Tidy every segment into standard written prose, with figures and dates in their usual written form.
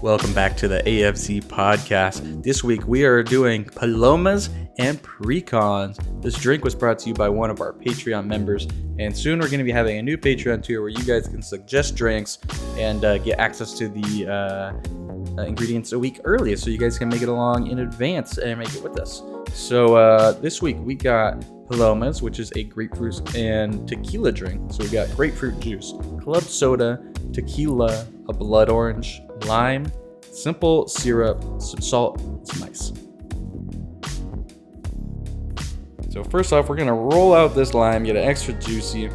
Welcome back to the AFZ podcast. This week we are doing Palomas and Precons. This drink was brought to you by one of our Patreon members, and soon we're going to be having a new Patreon tier where you guys can suggest drinks and get access to the ingredients a week early, so you guys can make it along in advance and make it with us. So this week we got Palomas, which is a grapefruit and tequila drink. So we got grapefruit juice, club soda, tequila, a blood orange, lime, simple syrup, some salt, some ice. So first off, we're gonna roll out this lime, get it extra juicy.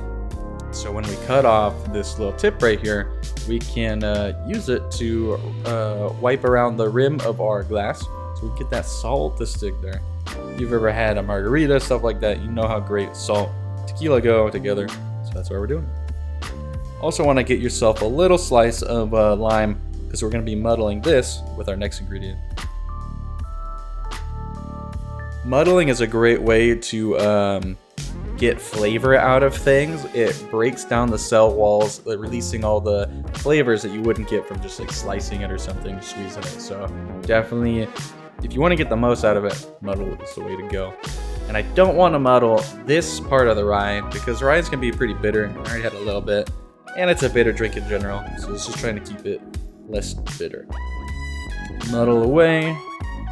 So when we cut off this little tip right here, we can use it to wipe around the rim of our glass, so we get that salt to stick there. If you've ever had a margarita, stuff like that, you know how great salt and tequila go together. So that's what we're doing. Also want to get yourself a little slice of lime, because we're going to be muddling this with our next ingredient. Muddling is a great way to get flavor out of things. It breaks down the cell walls, releasing all the flavors that you wouldn't get from just like slicing it or something, squeezing it. So definitely, if you want to get the most out of it, muddle is the way to go. And I don't want to muddle this part of the rye, because rye's can be pretty bitter. I already had a little bit, and it's a bitter drink in general, so this is trying to keep it less bitter. Muddle away,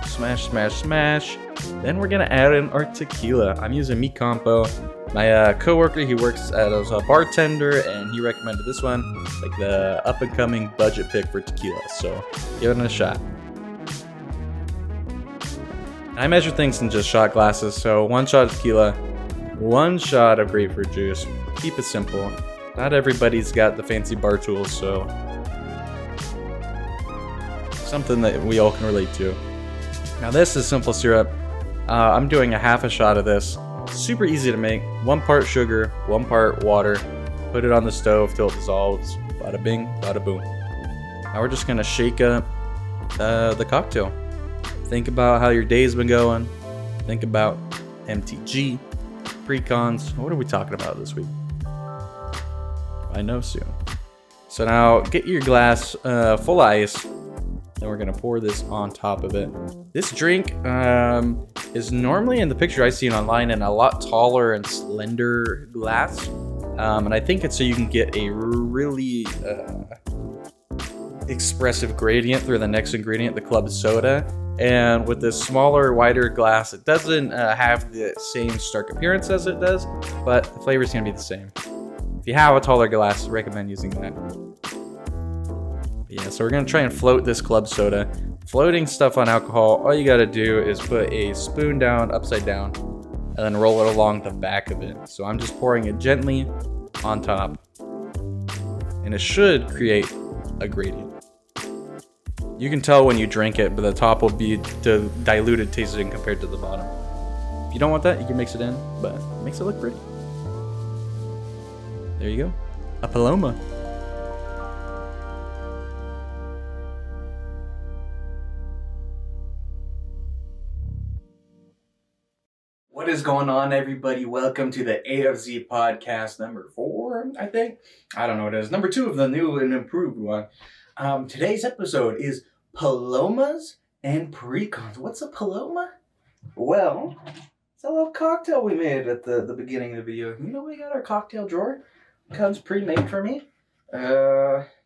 smash, smash, smash. Then we're gonna add in our tequila. I'm using Mi Campo. My coworker, he works as a bartender, and he recommended this one, like the up and coming budget pick for tequila. So give it a shot. I measure things in just shot glasses, so 1 shot of tequila, 1 shot of grapefruit juice. Keep it simple. Not everybody's got the fancy bar tools, so something that we all can relate to. Now this is simple syrup. I'm doing a half a shot of this. Super easy to make. 1 part sugar, 1 part water. Put it on the stove till it dissolves. Bada bing, bada boom. Now we're just gonna shake up the cocktail. Think about how your day's been going. Think about MTG, Precons. What are we talking about this week? I know soon. So now get your glass full of ice. Then we're gonna pour this on top of it. This drink is normally in the picture I've seen online in a lot taller and slender glass. And I think it's so you can get a really expressive gradient through the next ingredient, the club soda. And with this smaller, wider glass, it doesn't have the same stark appearance as it does, but the flavor is gonna be the same. If you have a taller glass, I recommend using that. Yeah, so we're gonna try and float this club soda. Floating stuff on alcohol, all you gotta do is put a spoon down, upside down, and then roll it along the back of it. So I'm just pouring it gently on top, and it should create a gradient. You can tell when you drink it, but the top will be the diluted tasting compared to the bottom. If you don't want that, you can mix it in, but it makes it look pretty. There you go, a Paloma. What is going on, everybody? Welcome to the AFZ podcast number 4, I think. I don't know what it is. Number 2 of the new and improved one. Today's episode is Palomas and Precons. What's a Paloma? Well, it's a little cocktail we made at the beginning of the video. You know, we got our cocktail drawer. It comes pre-made for me.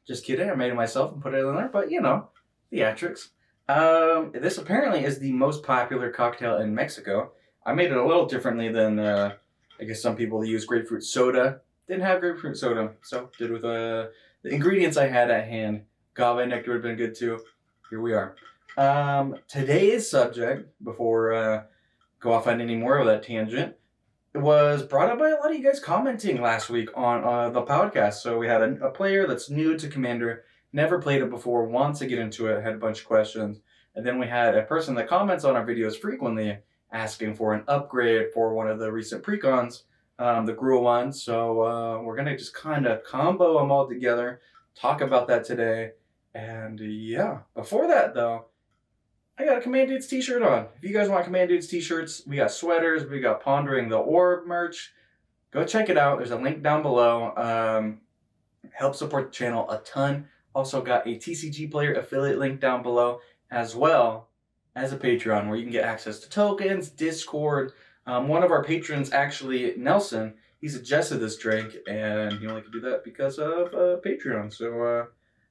Just kidding. I made it myself and put it in there, but you know, theatrics. This apparently is the most popular cocktail in Mexico. I made it a little differently than, I guess some people use grapefruit soda. Didn't have grapefruit soda, so did with the ingredients I had at hand. Agave nectar would have been good too. Here we are. Today's subject, before go off on any more of that tangent, was brought up by a lot of you guys commenting last week on the podcast. So we had a player that's new to Commander, never played it before, wants to get into it, had a bunch of questions. And then we had a person that comments on our videos frequently asking for an upgrade for one of the recent Precons, the Gruel one. So we're going to just kind of combo them all together, talk about that today. And yeah, before that though, I got a Command Dudes t-shirt on. If you guys want Command Dudes t-shirts, we got sweaters, we got Pondering the Orb merch. Go check it out. There's a link down below. Help support the channel a ton. Also got a TCG Player affiliate link down below, as well as a Patreon where you can get access to tokens, Discord. One of our patrons, actually, Nelson, he suggested this drink, and he only could do that because of Patreon. So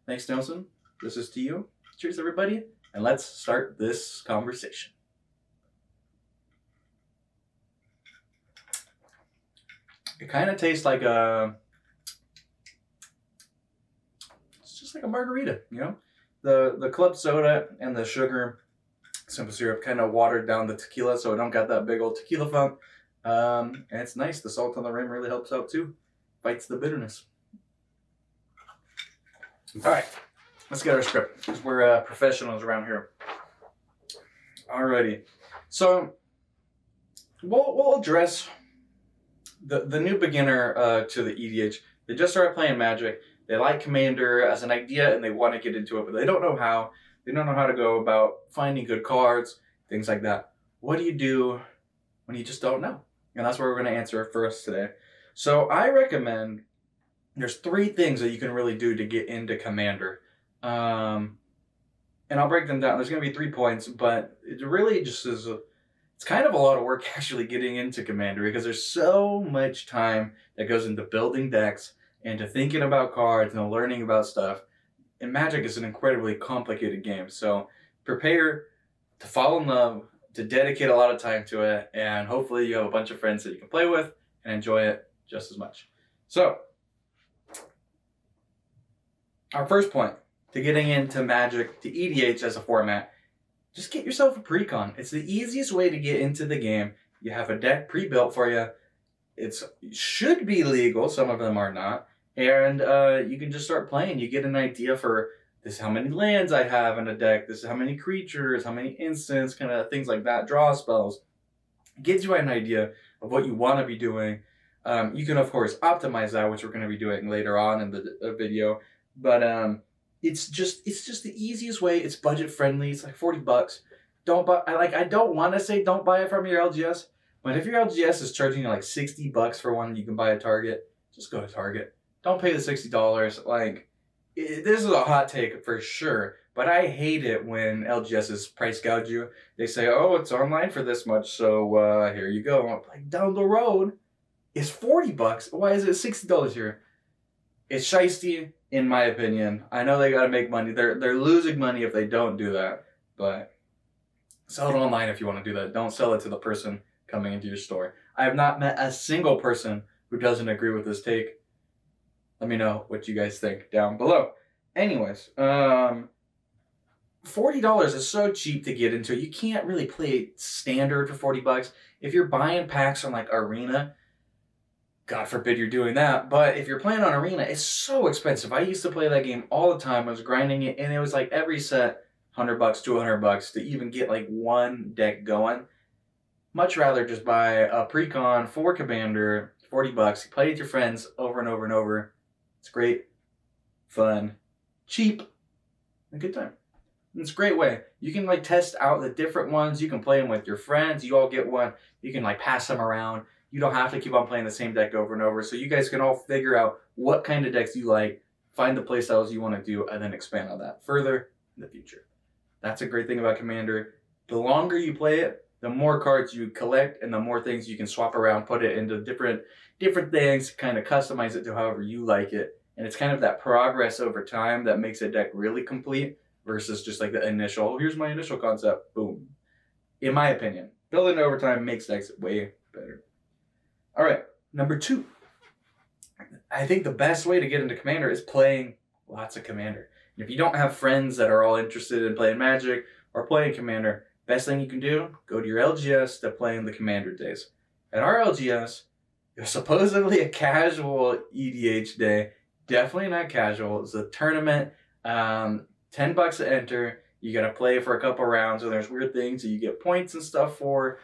thanks, Nelson. This is to you. Cheers, everybody, and let's start this conversation. It kind of tastes like it's just like a margarita, you know? The club soda and the sugar, simple syrup, kind of watered down the tequila, so it don't got that big old tequila funk. And it's nice. The salt on the rim really helps out too. Fights the bitterness. All right, let's get our script, because we're professionals around here. Alrighty, so we'll address the new beginner to the EDH. They just started playing Magic. They like Commander as an idea, and they want to get into it, but they don't know how. They don't know how to go about finding good cards, things like that. What do you do when you just don't know? And that's what we're going to answer first today. So I recommend there's 3 things that you can really do to get into Commander. And I'll break them down. There's going to be 3 points, but it really just is it's kind of a lot of work actually getting into Commander, because there's so much time that goes into building decks and to thinking about cards and learning about stuff. And Magic is an incredibly complicated game, so prepare to fall in love, to dedicate a lot of time to it, and hopefully you have a bunch of friends that you can play with and enjoy it just as much. So, our first point to getting into Magic, to EDH as a format, just get yourself a Precon. It's the easiest way to get into the game. You have a deck pre-built for you. It should be legal, some of them are not. And you can just start playing. You get an idea for this is how many lands I have in a deck, this is how many creatures, how many instants, kind of things like that, draw spells. It gives you an idea of what you want to be doing. You can, of course, optimize that, which we're going to be doing later on in the video. But it's just the easiest way. It's budget friendly. It's like $40. I don't want to say don't buy it from your LGS, but if your LGS is charging you like $60 for one you can buy at Target, just go to Target. Don't pay the $60. This is a hot take for sure, but I hate it when LGSs price gouge you. They say, oh, it's online for this much, so here you go. I'm like, down the road, it's $40. Why is it $60 here? It's shiesty, in my opinion. I know they gotta make money. They're losing money if they don't do that, but sell it online if you want to do that. Don't sell it to the person coming into your store. I have not met a single person who doesn't agree with this take. Let me know what you guys think down below. Anyways, $40 is so cheap to get into. You can't really play standard for $40. If you're buying packs on like Arena, God forbid you're doing that. But if you're playing on Arena, it's so expensive. I used to play that game all the time. I was grinding it, and it was like every set $100, $200 to even get like one deck going. Much rather just buy a Precon for Commander, $40. You play with your friends over and over and over. It's great, fun, cheap, a good time. And it's a great way. You can like test out the different ones. You can play them with your friends. You all get one. You can like pass them around. You don't have to keep on playing the same deck over and over. So you guys can all figure out what kind of decks you like, find the playstyles you want to do, and then expand on that further in the future. That's a great thing about Commander. The longer you play it, the more cards you collect and the more things you can swap around, put it into different things, kind of customize it to however you like it. And it's kind of that progress over time that makes a deck really complete versus just like the initial, here's my initial concept, boom. In my opinion, building over time makes decks way better. All right, number 2. I think the best way to get into Commander is playing lots of Commander. And if you don't have friends that are all interested in playing Magic or playing Commander, best thing you can do, go to your LGS to play in the Commander days. At our LGS, it's supposedly a casual EDH day. Definitely not casual. It's a tournament, $10 to enter. You got to play for a couple rounds, and there's weird things that you get points and stuff for.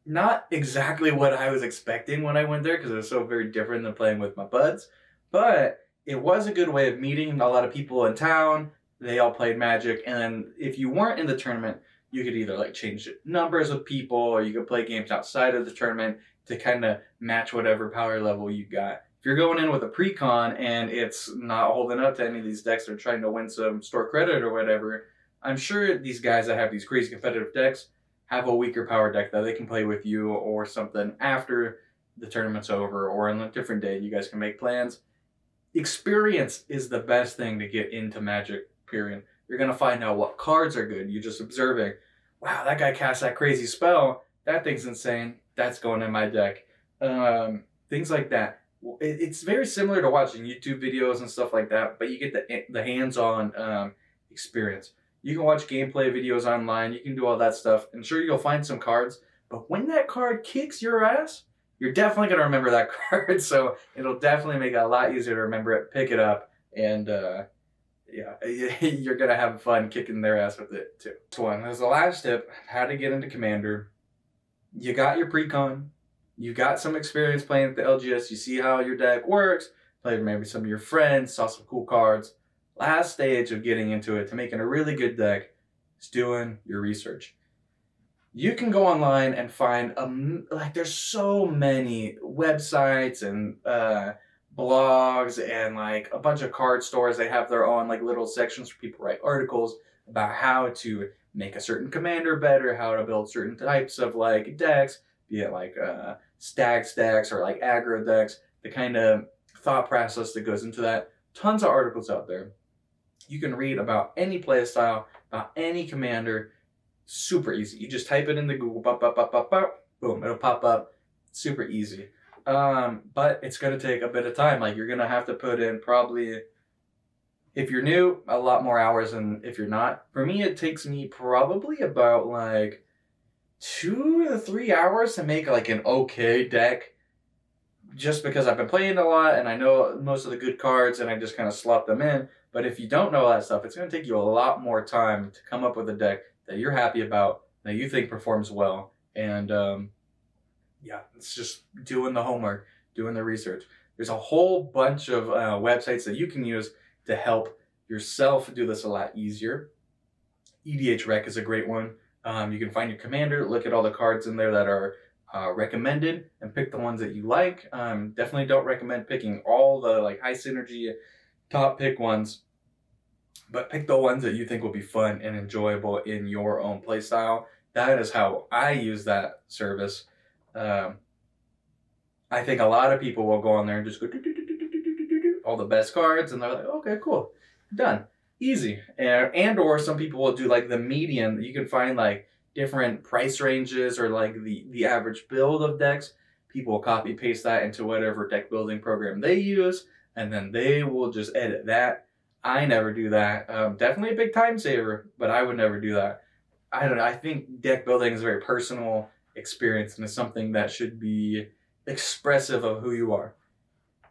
Not exactly what I was expecting when I went there, because it was so very different than playing with my buds. But it was a good way of meeting a lot of people in town. They all played Magic, and then if you weren't in the tournament, you could either like change numbers with people, or you could play games outside of the tournament to kind of match whatever power level you got. If you're going in with a precon and it's not holding up to any of these decks that are trying to win some store credit or whatever, I'm sure these guys that have these crazy competitive decks have a weaker power deck that they can play with you or something after the tournament's over or on a different day. You guys can make plans. Experience is the best thing to get into Magic, period. You're going to find out what cards are good. You're just observing, wow, that guy cast that crazy spell. That thing's insane. That's going in my deck. Things like that. It's very similar to watching YouTube videos and stuff like that, but you get the hands-on experience. You can watch gameplay videos online. You can do all that stuff. And sure, you'll find some cards. But when that card kicks your ass, you're definitely going to remember that card. So it'll definitely make it a lot easier to remember it, pick it up, and yeah, you're going to have fun kicking their ass with it too. So as the last tip, how to get into Commander. You got your precon. You got some experience playing with the LGS. You see how your deck works. Played with maybe some of your friends. Saw some cool cards. Last stage of getting into it to making a really good deck is doing your research. You can go online and find there's so many websites and blogs and like a bunch of card stores. They have their own like little sections where people write articles about how to make a certain commander better, how to build certain types of like decks, be it like stags decks or like aggro decks, the kind of thought process that goes into that. Tons of articles out there. You can read about any playstyle, about any commander. Super easy. You just type it into Google, boom, it'll pop up. Super easy. But it's going to take a bit of time. Like you're going to have to put in probably, if you're new, a lot more hours than if you're not. For me, it takes me probably about like 2 to 3 hours to make like an okay deck. Just because I've been playing a lot and I know most of the good cards and I just kind of slot them in. But if you don't know all that stuff, it's going to take you a lot more time to come up with a deck that you're happy about, that you think performs well. And yeah, it's just doing the homework, doing the research. There's a whole bunch of websites that you can use to help yourself do this a lot easier. EDH Rec is a great one. You can find your commander, look at all the cards in there that are recommended, and pick the ones that you like. Definitely don't recommend picking all the like high synergy top pick ones, but pick the ones that you think will be fun and enjoyable in your own playstyle. That is how I use that service. I think a lot of people will go on there and just go all the best cards, and they're like, okay, cool, done, easy. And or some people will do like the median. You can find like different price ranges or like the average build of decks. People will copy paste that into whatever deck building program they use, and then they will just edit that. I never do that. Definitely a big time saver, but I would never do that. I don't know. I think deck building is a very personal experience and it's something that should be expressive of who you are.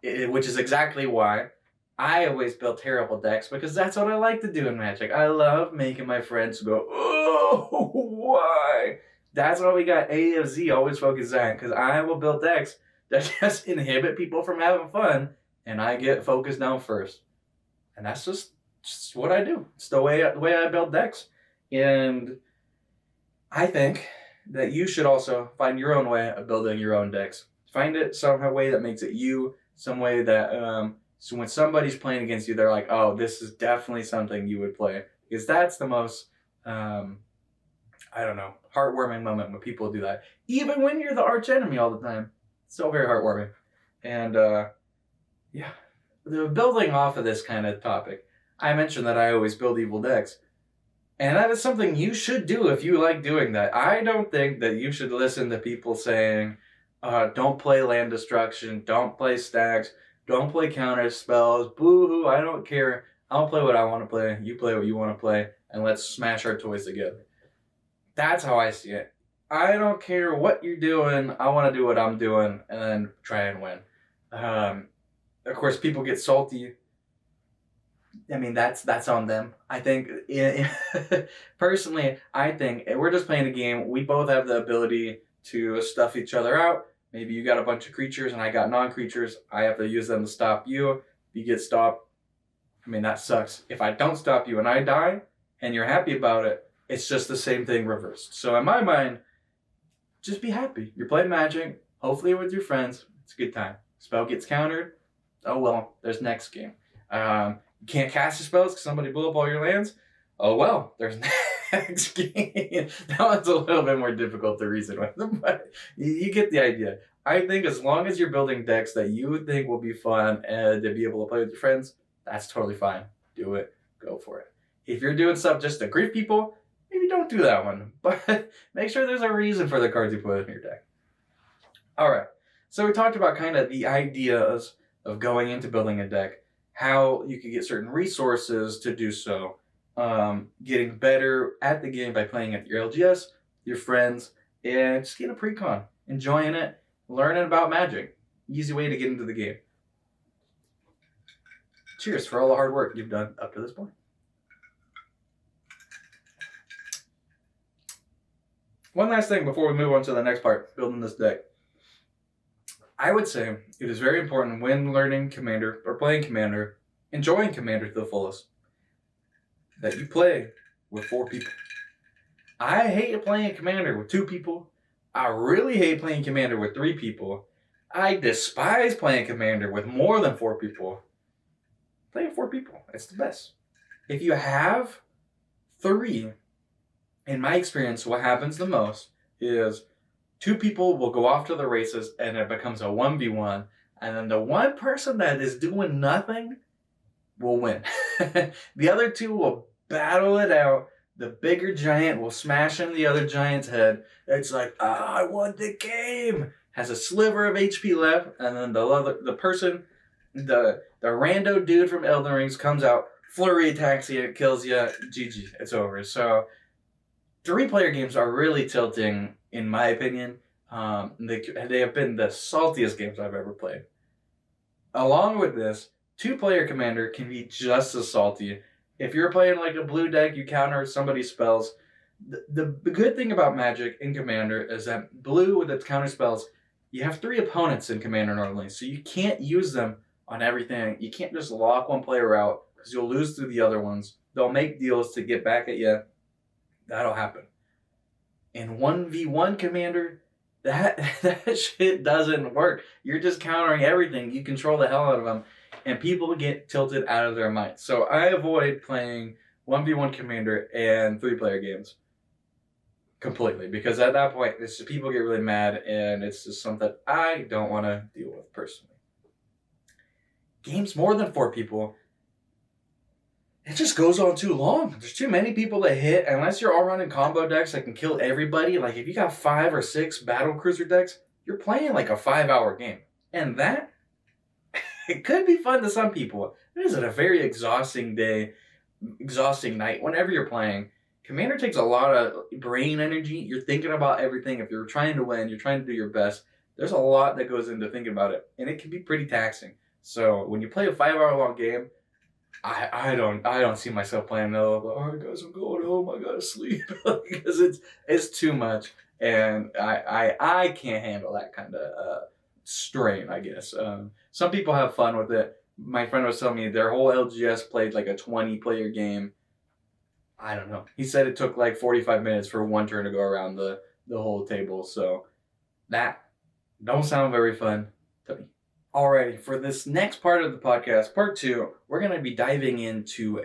Which is exactly why I always build terrible decks, because that's what I like to do in Magic. I love making my friends go, oh, why? That's why we got AFZ always focused on, because I will build decks that just inhibit people from having fun, and I get focused down first. And that's just what I do. It's the way I build decks. And I think that you should also find your own way of building your own decks. Find it some way that makes it you, some way that so when somebody's playing against you, they're like, oh, this is definitely something you would play. Because that's the most, I don't know, heartwarming moment when people do that. Even when you're the arch enemy all the time. It's so very heartwarming. And yeah. Building off of this kind of topic, I mentioned that I always build evil decks. And that is something you should do if you like doing that. I don't think that you should listen to people saying, don't play land destruction, don't play stacks, don't play counter spells, boo-hoo, I don't care. I'll play what I want to play, you play what you want to play, and let's smash our toys together. That's how I see it. I don't care what you're doing, I want to do what I'm doing, and then try and win. Of course, people get salty. I mean, that's on them. I think, personally, I think we're just playing a game. We both have the ability to stuff each other out. Maybe you got a bunch of creatures and I got non-creatures. I have to use them to stop you. If you get stopped, I mean, that sucks. If I don't stop you and I die and you're happy about it, it's just the same thing reversed. So in my mind, just be happy. You're playing Magic, hopefully with your friends. It's a good time. Spell gets countered. Oh well, there's next game. You can't cast your spells because somebody blew up all your lands. Oh well, there's next game. That one's a little bit more difficult to reason with, but you get the idea. I think as long as you're building decks that you think will be fun and to be able to play with your friends, that's totally fine. Do it. Go for it. If you're doing stuff just to grief people, maybe don't do that one. But make sure there's a reason for the cards you put in your deck. All right. So we talked about kind of the ideas of going into building a deck, how you can get certain resources to do so, getting better at the game by playing at your LGS, your friends, and just getting a precon, enjoying it, learning about Magic. Easy way to get into the game. Cheers for all the hard work you've done up to this point. One last thing before we move on to the next part, building this deck. I would say it is very important when learning Commander or playing Commander, enjoying Commander to the fullest, that you play with 4 people. I hate playing Commander with 2 people. I really hate playing Commander with 3 people. I despise playing Commander with more than 4 people. Play with 4 people. It's the best. If you have 3, in my experience, what happens the most is 2 people will go off to the races and it becomes a 1v1. And then the one person that is doing nothing will win. The other 2 will battle it out. The bigger giant will smash in the other giant's head. It's like, I won the game. Has a sliver of HP left. And then the person, the rando dude from Elden Rings comes out, flurry attacks you, kills you, GG, it's over. So 3-player games are really tilting, in my opinion. They have been the saltiest games I've ever played. Along with this, 2-player Commander can be just as salty. If you're playing like a blue deck, you counter somebody's spells. The good thing about Magic in Commander is that blue with its counter spells, you have 3 opponents in Commander normally, so you can't use them on everything. You can't just lock one player out because you'll lose to the other ones. They'll make deals to get back at you. That'll happen. In 1v1 Commander, that shit doesn't work. You're just countering everything. You control the hell out of them, and people get tilted out of their minds. So I avoid playing 1v1 Commander and 3-player games completely, because at that point, it's just, people get really mad, and it's just something I don't want to deal with personally. Games more than 4 people, it just goes on too long. There's too many people to hit, unless you're all running combo decks that can kill everybody. Like if you got 5 or 6 battle cruiser decks, you're playing like a 5-hour game. And that, it could be fun to some people. It is a very exhausting day, exhausting night whenever you're playing. Commander takes a lot of brain energy. You're thinking about everything. If you're trying to win, you're trying to do your best. There's a lot that goes into thinking about it, and it can be pretty taxing. So when you play a 5-hour long game, I don't see myself playing no. All right, guys, I'm going home. I gotta sleep because it's too much, and I can't handle that kind of strain. I guess some people have fun with it. My friend was telling me their whole LGS played like a 20-player game. I don't know. He said it took like 45 minutes for one turn to go around the whole table. So that don't sound very fun to me. Alrighty, for this next part of the podcast, part 2, we're going to be diving into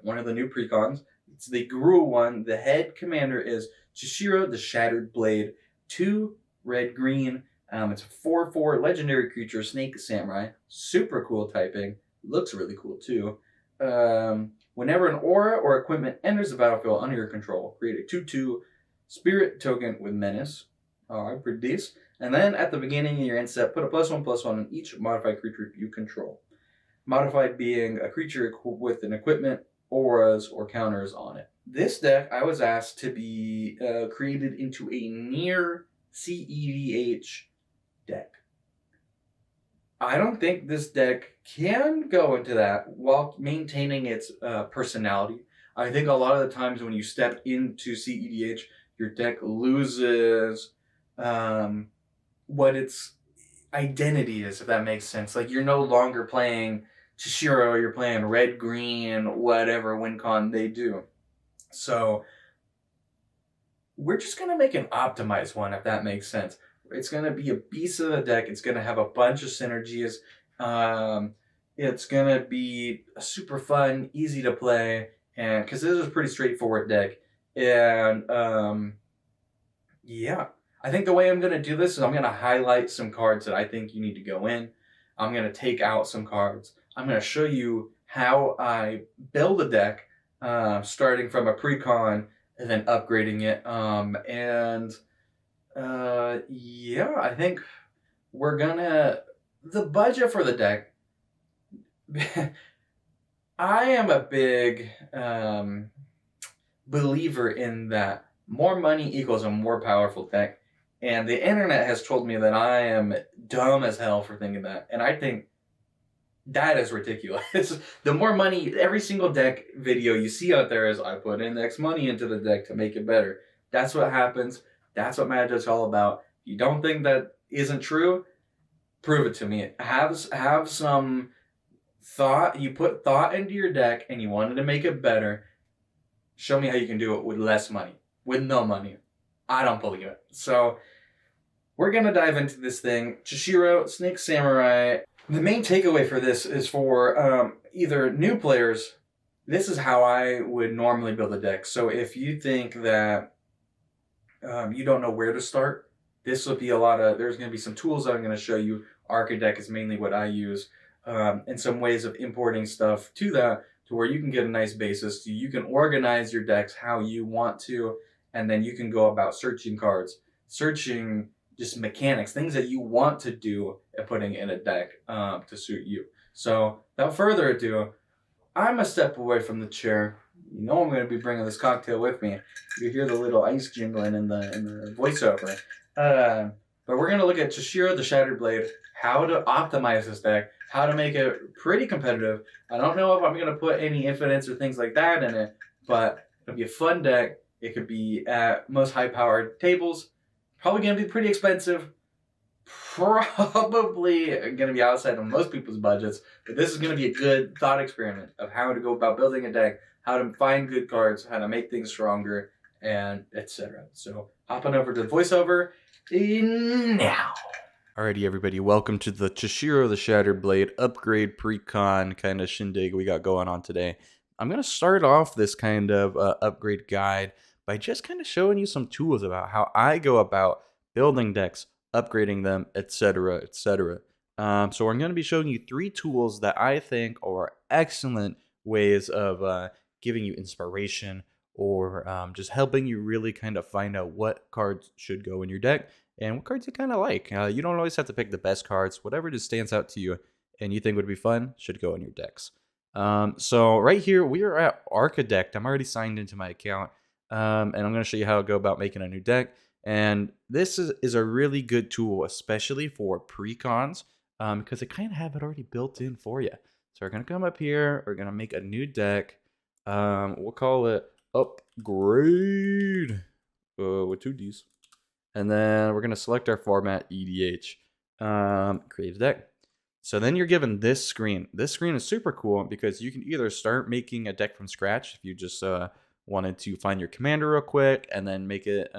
one of the new precons. It's the Guru one. The head commander is Chishiro, the Shattered Blade. 2 red-green. It's a 4/4 legendary creature, Snake Samurai. Super cool typing. Looks really cool too. Whenever an aura or equipment enters the battlefield under your control, create a 2/2 spirit token with menace. Alright, pretty decent. And then at the beginning of your end step, put a +1/+1 on each modified creature you control. Modified being a creature with an equipment, auras, or counters on it. This deck, I was asked to be created into a near cEDH deck. I don't think this deck can go into that while maintaining its personality. I think a lot of the times when you step into cEDH, your deck loses what its identity is, if that makes sense. Like, you're no longer playing Chishiro, you're playing red, green, whatever WinCon they do. So we're just going to make an optimized one, if that makes sense. It's going to be a beast of the deck. It's going to have a bunch of synergies. It's gonna be super fun, easy to play, and because this is a pretty straightforward deck, and yeah, I think the way I'm gonna do this is I'm gonna highlight some cards that I think you need to go in. I'm gonna take out some cards. I'm gonna show you how I build a deck, starting from a precon and then upgrading it. Yeah, I think we're gonna the budget for the deck. I am a big believer in that more money equals a more powerful deck. And the internet has told me that I am dumb as hell for thinking that. And I think that is ridiculous. The more money, every single deck video you see out there is I put in X money into the deck to make it better. That's what happens. That's what Magic's all about. If you don't think that isn't true, prove it to me. Have some thought. You put thought into your deck and you wanted to make it better. Show me how you can do it with less money, with no money. I don't believe it. So we're gonna dive into this thing. Chishiro, Snake Samurai. The main takeaway for this is for either new players. This is how I would normally build a deck. So if you think that you don't know where to start, this will be there's going to be some tools I'm going to show you. Architect is mainly what I use, and some ways of importing stuff to that to where you can get a nice basis. So you can organize your decks how you want to, and then you can go about searching cards, searching just mechanics, things that you want to do and putting in a deck to suit you. So without further ado, I'm a step away from the chair. You know I'm going to be bringing this cocktail with me. You hear the little ice jingling in the voiceover. But we're going to look at Chishiro the Shattered Blade, how to optimize this deck, how to make it pretty competitive. I don't know if I'm going to put any infinites or things like that in it, but it'll be a fun deck. It could be at most high-powered tables. Probably going to be pretty expensive. Probably going to be outside of most people's budgets. But this is going to be a good thought experiment of how to go about building a deck, how to find good cards, how to make things stronger, and etc. So hop on over to the voiceover now. Alrighty, everybody, welcome to the Chishiro the Shattered Blade upgrade precon kind of shindig we got going on today. I'm going to start off this kind of upgrade guide by just kind of showing you some tools about how I go about building decks, upgrading them, etc., etc. So I'm going to be showing you 3 tools that I think are excellent ways of giving you inspiration or just helping you really kind of find out what cards should go in your deck and what cards you kind of like. You don't always have to pick the best cards. Whatever just stands out to you and you think would be fun should go in your decks. So right here, we are at Architect. I'm already signed into my account, and I'm going to show you how to go about making a new deck. And this is a really good tool, especially for precons, because they kind of have it already built in for you. So we're going to come up here. We're going to make a new deck. We'll call it Upgrade with 2 Ds. And then we're going to select our format, EDH. Create a deck. So then you're given this screen. This screen is super cool because you can either start making a deck from scratch if you just wanted to find your commander real quick and then make it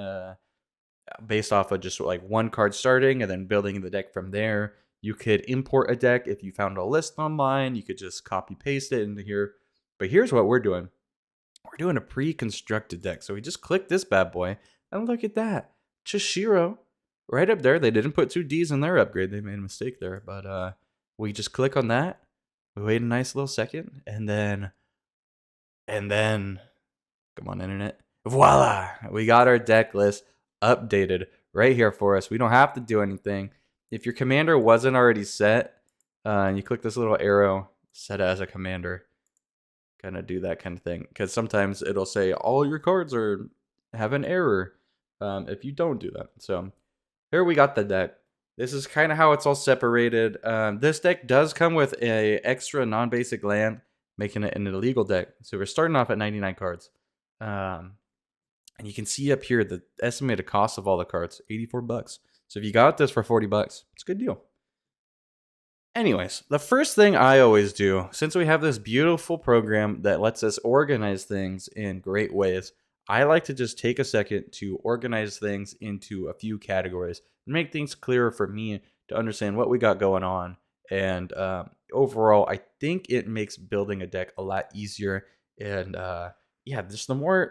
based off of just like 1 card starting and then building the deck from there. You could import a deck if you found a list online. You could just copy paste it into here. But here's what we're doing. We're doing a pre-constructed deck. So we just click this bad boy and look at that. Chishiro right up there. They didn't put 2 Ds in their upgrade. They made a mistake there. But we just click on that. We wait a nice little second. And then, come on, internet. Voila! We got our deck list updated right here for us. We don't have to do anything. If your commander wasn't already set, and you click this little arrow, set as a commander, kind of do that kind of thing. Because sometimes it'll say all your cards have an error if you don't do that. So here we got the deck. This is kind of how it's all separated. This deck does come with a extra non-basic land, making it an illegal deck. So we're starting off at 99 cards. And you can see up here the estimated cost of all the cards, $84. So if you got this for $40, it's a good deal. Anyways, the first thing I always do, since we have this beautiful program that lets us organize things in great ways, I like to just take a second to organize things into a few categories and make things clearer for me to understand what we got going on And overall, I think it makes building a deck a lot easier. And yeah, just the more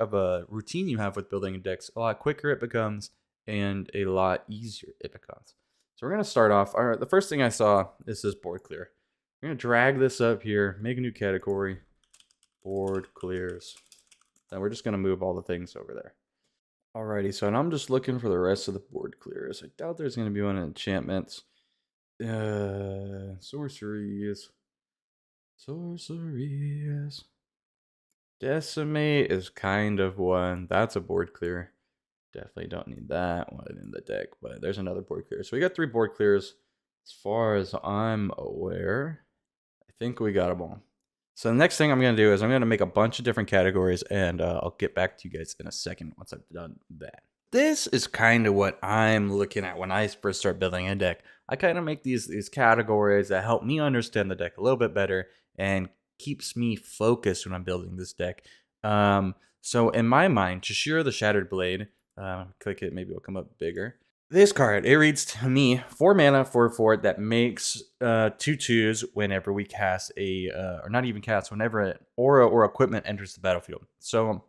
of a routine you have with building decks, a lot quicker it becomes, and a lot easier it becomes. So we're gonna start off. All right, the first thing I saw is this board clear. We're gonna drag this up here, make a new category, board clears. Then we're just gonna move all the things over there. Alrighty, so I'm just looking for the rest of the board clears. I doubt there's gonna be one in enchantments. Sorceries. Sorceries. Decimate is kind of one. That's a board clear. Definitely don't need that one in the deck, but there's another board clear. So we got 3 board clears. As far as I'm aware, I think we got them all. So the next thing I'm going to do is I'm going to make a bunch of different categories, and I'll get back to you guys in a second once I've done that. This is kind of what I'm looking at when I first start building a deck. I kind of make these categories that help me understand the deck a little bit better and keeps me focused when I'm building this deck. So in my mind, Chishiro the Shattered Blade, click it, maybe it'll come up bigger. This card, it reads to me 4 mana for it that makes 2/2s whenever we cast or not even cast, whenever an aura or equipment enters the battlefield. So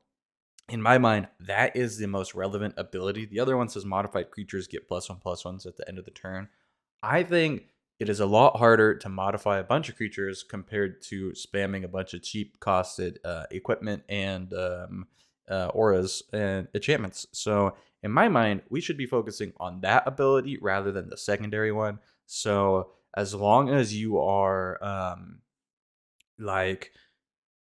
in my mind, that is the most relevant ability. The other one says modified creatures get +1/+1s at the end of the turn. I think it is a lot harder to modify a bunch of creatures compared to spamming a bunch of cheap costed equipment and auras and enchantments. So in my mind, we should be focusing on that ability rather than the secondary one. So as long as you are like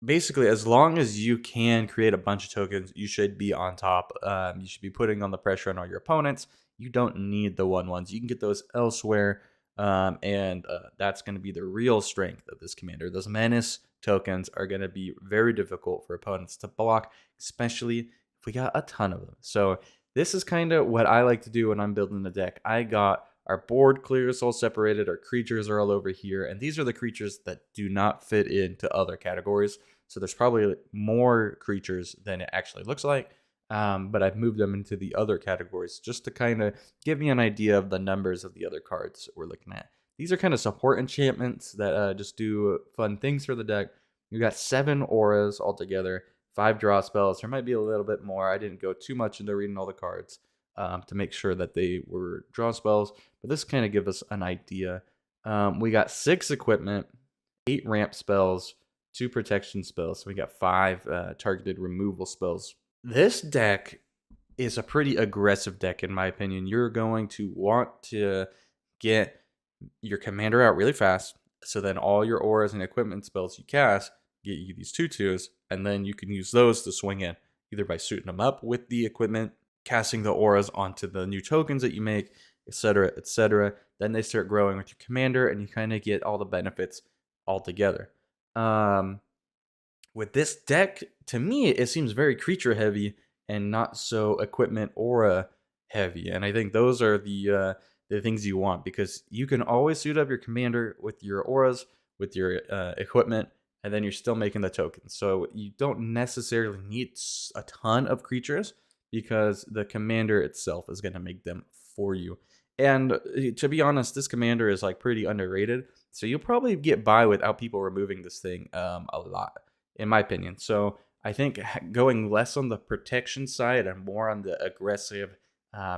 basically, as long as you can create a bunch of tokens, you should be on top. You should be putting on the pressure on all your opponents. You don't need the 1/1s. You can get those elsewhere. And that's going to be the real strength of this commander. Those menace tokens are going to be very difficult for opponents to block, especially if we got a ton of them. So this is kind of what I like to do when I'm building the deck. I got our board clears all separated. Our creatures are all over here. And these are the creatures that do not fit into other categories. So there's probably more creatures than it actually looks like. But I've moved them into the other categories just to kind of give me an idea of the numbers of the other cards we're looking at. These are kind of support enchantments that just do fun things for the deck. You got 7 auras altogether, 5 draw spells. There might be a little bit more. I didn't go too much into reading all the cards to make sure that they were draw spells, but this kind of gives us an idea. We got 6 equipment, 8 ramp spells, 2 protection spells. So we got 5 targeted removal spells. This deck is a pretty aggressive deck, in my opinion. You're going to want to get your commander out really fast, so then all your auras and equipment spells you cast get you these 2/2s, and then you can use those to swing in, either by suiting them up with the equipment, casting the auras onto the new tokens that you make, etc., etc. Then they start growing with your commander, and you kind of get all the benefits all together. With this deck, to me, it seems very creature heavy and not so equipment aura heavy. And I think those are the things you want, because you can always suit up your commander with your auras, with your equipment, and then you're still making the tokens. So you don't necessarily need a ton of creatures, because the commander itself is going to make them for you. And to be honest, this commander is like pretty underrated. So you'll probably get by without people removing this thing a lot, in my opinion. So I think going less on the protection side and more on the aggressive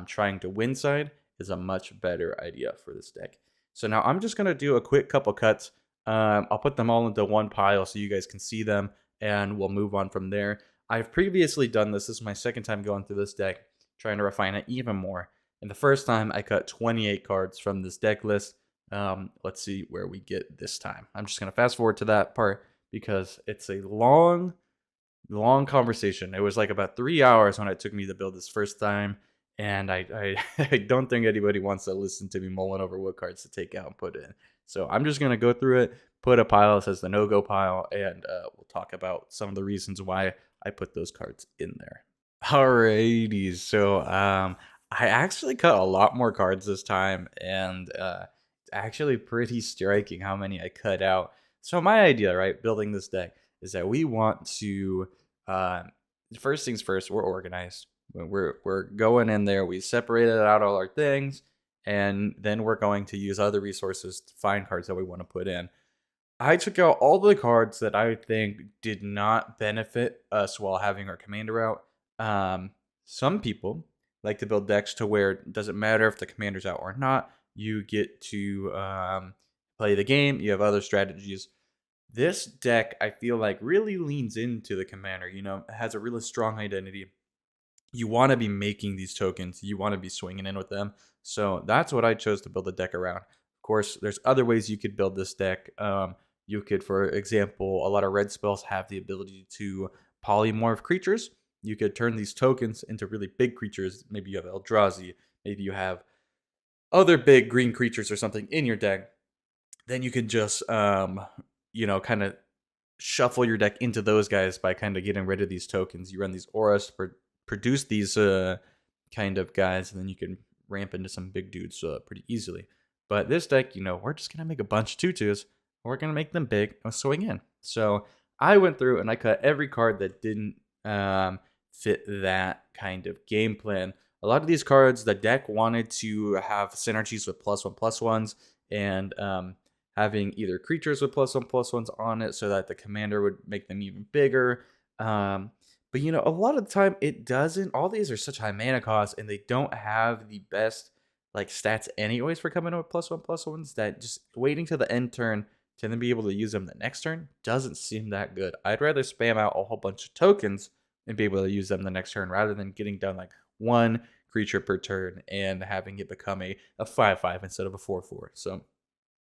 trying to win side is a much better idea for this deck. So now I'm just going to do a quick couple cuts. I'll put them all into one pile so you guys can see them, and we'll move on from there. I've previously done this. This is my second time going through this deck, trying to refine it even more. And the first time I cut 28 cards from this deck list. Let's see where we get this time. I'm just going to fast forward to that part, because it's a long conversation. It was like about 3 hours when it took me to build this first time, and I I don't think anybody wants to listen to me mulling over what cards to take out and put in. So I'm just gonna go through it, put a pile that says the no-go pile, and we'll talk about some of the reasons why I put those cards in there. Alrighty, so I actually cut a lot more cards this time, and it's actually pretty striking how many I cut out. So my idea, right, building this deck, is that we want to first things first. We're organized. We're going in there. We separated out all our things, and then we're going to use other resources to find cards that we want to put in. I took out all the cards that I think did not benefit us while having our commander out. Some people like to build decks to where it doesn't matter if the commander's out or not. You get to play the game. You have other strategies. This deck, I feel like, really leans into the commander. You know, it has a really strong identity. You want to be making these tokens. You want to be swinging in with them. So that's what I chose to build a deck around. Of course, there's other ways you could build this deck. You could, for example, a lot of red spells have the ability to polymorph creatures. You could turn these tokens into really big creatures. Maybe you have Eldrazi. Maybe you have other big green creatures or something in your deck. Then you can just, kind of shuffle your deck into those guys by kind of getting rid of these tokens. You run these auras to produce these kind of guys, and then you can ramp into some big dudes pretty easily. But this deck, we're just going to make a bunch of 2/2s. We're going to make them big and swing in. So I went through and I cut every card that didn't fit that kind of game plan. A lot of these cards, the deck wanted to have synergies with +1/+1s and having either creatures with +1/+1s on it so that the commander would make them even bigger. But a lot of the time it doesn't. All these are such high mana costs, and they don't have the best stats anyways for coming up with +1/+1s, that just waiting till the end turn to then be able to use them the next turn doesn't seem that good. I'd rather spam out a whole bunch of tokens and be able to use them the next turn rather than getting down one creature per turn and having it become a 5/5 instead of a 4/4. So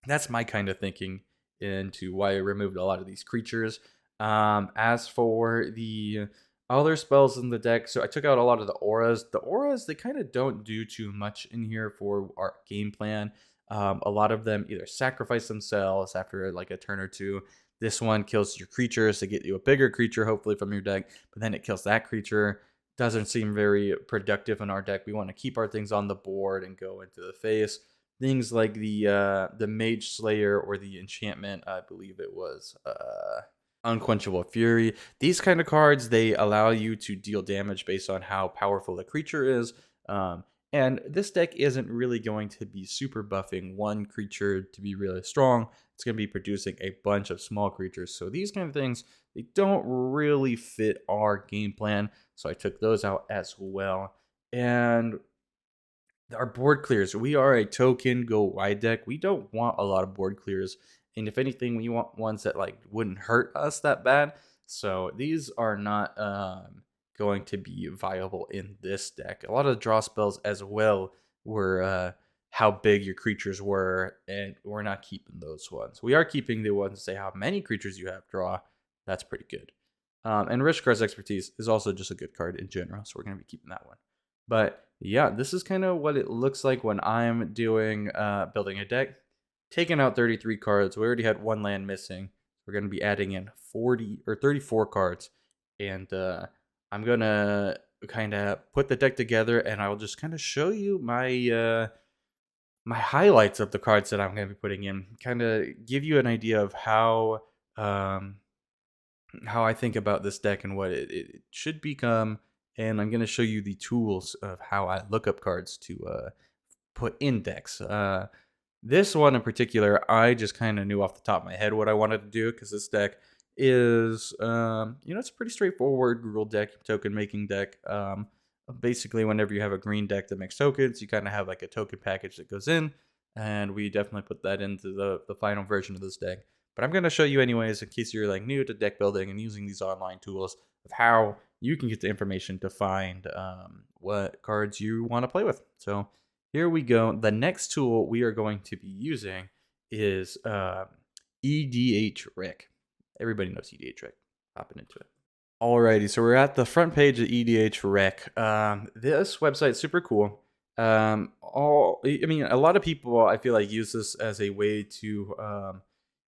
that's my kind of thinking into why I removed a lot of these creatures. As for the other spells in the deck, so I took out a lot of the auras. The auras, they kind of don't do too much in here for our game plan. A lot of them either sacrifice themselves after a turn or two. This one kills your creatures to get you a bigger creature, hopefully from your deck, but then it kills that creature. Doesn't seem very productive in our deck. We want to keep our things on the board and go into the face. Things like the Mage Slayer or the Enchantment, I believe it was Unquenchable Fury. These kind of cards, they allow you to deal damage based on how powerful the creature is. And this deck isn't really going to be super buffing one creature to be really strong. It's going to be producing a bunch of small creatures. So these kind of things, they don't really fit our game plan. So I took those out as well. And our board clears. We are a token go wide deck. We don't want a lot of board clears. And if anything, we want ones that wouldn't hurt us that bad. So these are not going to be viable in this deck. A lot of the draw spells as well were how big your creatures were, and we're not keeping those ones. We are keeping the ones that say how many creatures you have draw. That's pretty good. And Rishkar's Expertise is also just a good card in general, so we're going to be keeping that one. But yeah, this is kind of what it looks like when I'm doing building a deck. Taking out 33 cards. We already had one land missing. We're going to be adding in 40 or 34 cards. And I'm going to kind of put the deck together, and I'll just kind of show you my my highlights of the cards that I'm going to be putting in. Kind of give you an idea of how I think about this deck and what it should become. And I'm going to show you the tools of how I look up cards to put in decks. This one in particular, I just kind of knew off the top of my head what I wanted to do, because this deck is, it's a pretty straightforward rule deck, token making deck. Basically, whenever you have a green deck that makes tokens, you kind of have a token package that goes in, and we definitely put that into the final version of this deck. But I'm going to show you anyways, in case you're new to deck building and using these online tools, of how you can get the information to find what cards you want to play with. So here we go. The next tool we are going to be using is EDH Rec. Everybody knows EDH Rec. Hopping into it. Alrighty, so we're at the front page of EDH Rec. This website's super cool. A lot of people, I feel use this as a way to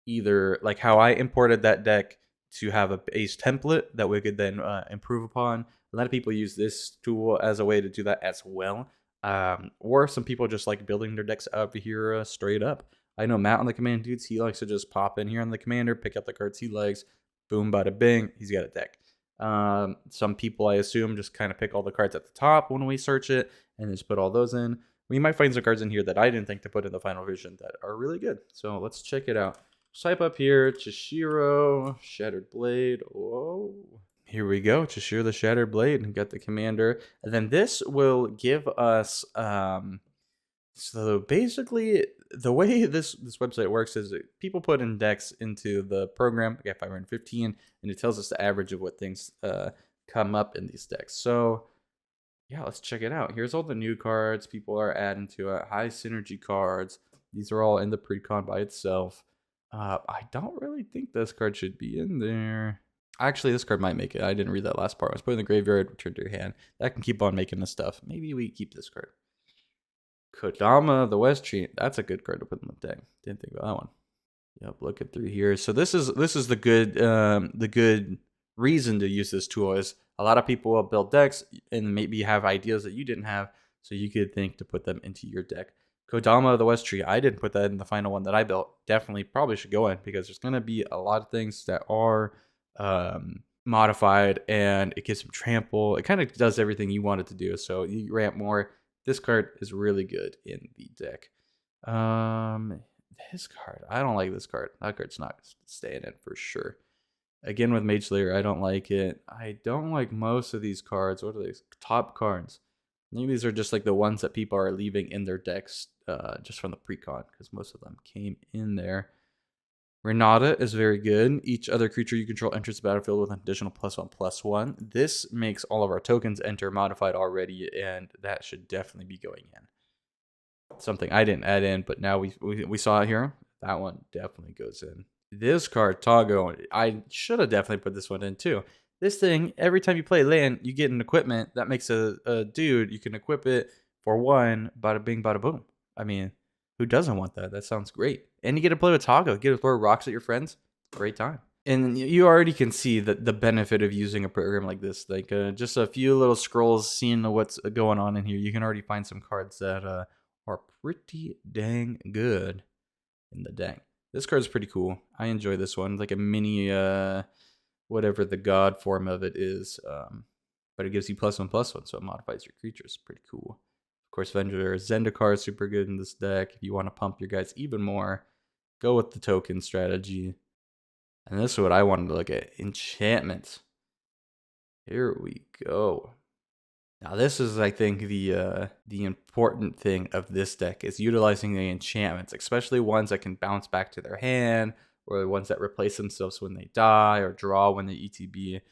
either how I imported that deck to have a base template that we could then improve upon. A lot of people use this tool as a way to do that as well. Or some people just like building their decks out here straight up. I know Matt on the command dudes, he likes to just pop in here on the commander, pick out the cards he likes, boom, bada bing, he's got a deck. Some people, I assume, just kind of pick all the cards at the top when we search it and just put all those in. We might find some cards in here that I didn't think to put in the final version that are really good. So let's check it out. Just type up here, Chishiro, Shattered Blade. Whoa. Here we go, Chishiro the Shattered Blade, and got the commander. And then this will give us, so basically, the way this website works is people put in decks into the program. We got 515, and it tells us the average of what things come up in these decks. So yeah, let's check it out. Here's all the new cards people are adding to it. High synergy cards. These are all in the precon by itself. I don't really think this card should be in there. Actually, this card might make it. I didn't read that last part. I was put in the graveyard, return to your hand. That can keep on making this stuff. Maybe we keep this card. Kodama, the West Tree. That's a good card to put in the deck. Didn't think about that one. Yep, looking through here. So this is the good reason to use this tool is a lot of people will build decks and maybe have ideas that you didn't have, so you could think to put them into your deck. Kodama, the West Tree. I didn't put that in the final one that I built. Definitely, probably should go in because there's gonna be a lot of things that are modified, and it gives some trample. It kind of does everything you want it to do. So you ramp more. This card is really good in the deck. This card, I don't like this card. That card's not staying in for sure. Again, with Mage Slayer, I don't like it. I don't like most of these cards. What are these? Top cards. I think these are just like the ones that people are leaving in their decks just from the precon, because most of them came in there. Renata is very good. Each other creature you control enters the battlefield with an additional +1/+1. This makes all of our tokens enter modified already, and that should definitely be going in. Something I didn't add in, but now we saw it here. That one definitely goes in. This card, Togo, I should have definitely put this one in too. This thing, every time you play land, you get an equipment that makes a dude. You can equip it for one, bada bing, bada boom. I mean, who doesn't want that? That sounds great. And you get to play with Togo. You get to throw rocks at your friends. Great time. And you already can see the benefit of using a program like this. Like just a few little scrolls, seeing what's going on in here. You can already find some cards that are pretty dang good in the deck. This card's pretty cool. I enjoy this one. Like a mini, whatever the god form of it is. But it gives you +1/+1, so it modifies your creatures. Pretty cool. Of course, Zendikar is super good in this deck. If you want to pump your guys even more, go with the token strategy. And this is what I wanted to look at. Enchantments. Here we go. Now this is, I think, the important thing of this deck is utilizing the enchantments, especially ones that can bounce back to their hand, or the ones that replace themselves when they die, or draw when they ETB.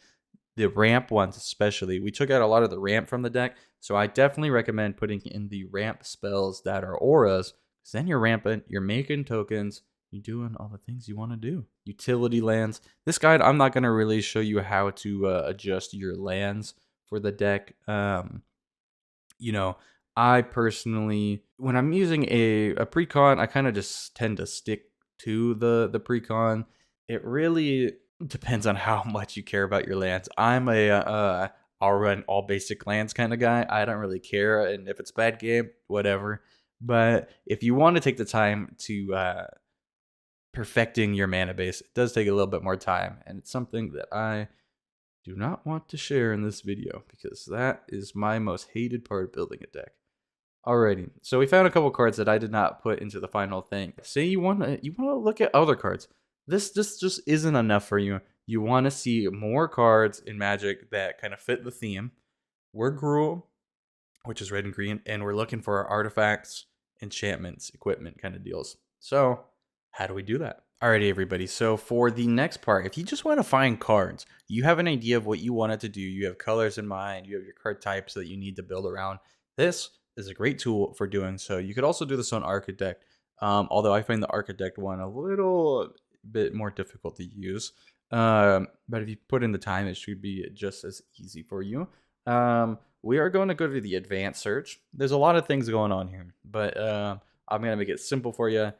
The ramp ones especially. We took out a lot of the ramp from the deck, so I definitely recommend putting in the ramp spells that are auras, because then you're rampant, you're making tokens, you're doing all the things you want to do. Utility lands. This guide, I'm not going to really show you how to adjust your lands for the deck. You know, I personally, when I'm using a precon, I kind of just tend to stick to the precon. It really depends on how much you care about your lands. I'm I'll run all basic lands kind of guy. I don't really care, and if it's a bad game, whatever. But if you want to take the time to perfecting your mana base, it does take a little bit more time, and it's something that I do not want to share in this video, because that is my most hated part of building a deck. Alrighty, so we found a couple cards that I did not put into the final thing. Say you want to look at other cards. This just isn't enough for you. You want to see more cards in Magic that kind of fit the theme. We're Gruul, which is red and green, and we're looking for our artifacts, enchantments, equipment kind of deals. So how do we do that? Alrighty, everybody. So for the next part, if you just want to find cards, you have an idea of what you want it to do, you have colors in mind, you have your card types that you need to build around, this is a great tool for doing so. You could also do this on Architect, although I find the Architect one a little bit more difficult to use. But if you put in the time, it should be just as easy for you. We are going to go to the advanced search. There's a lot of things going on here, but I'm going to make it simple for you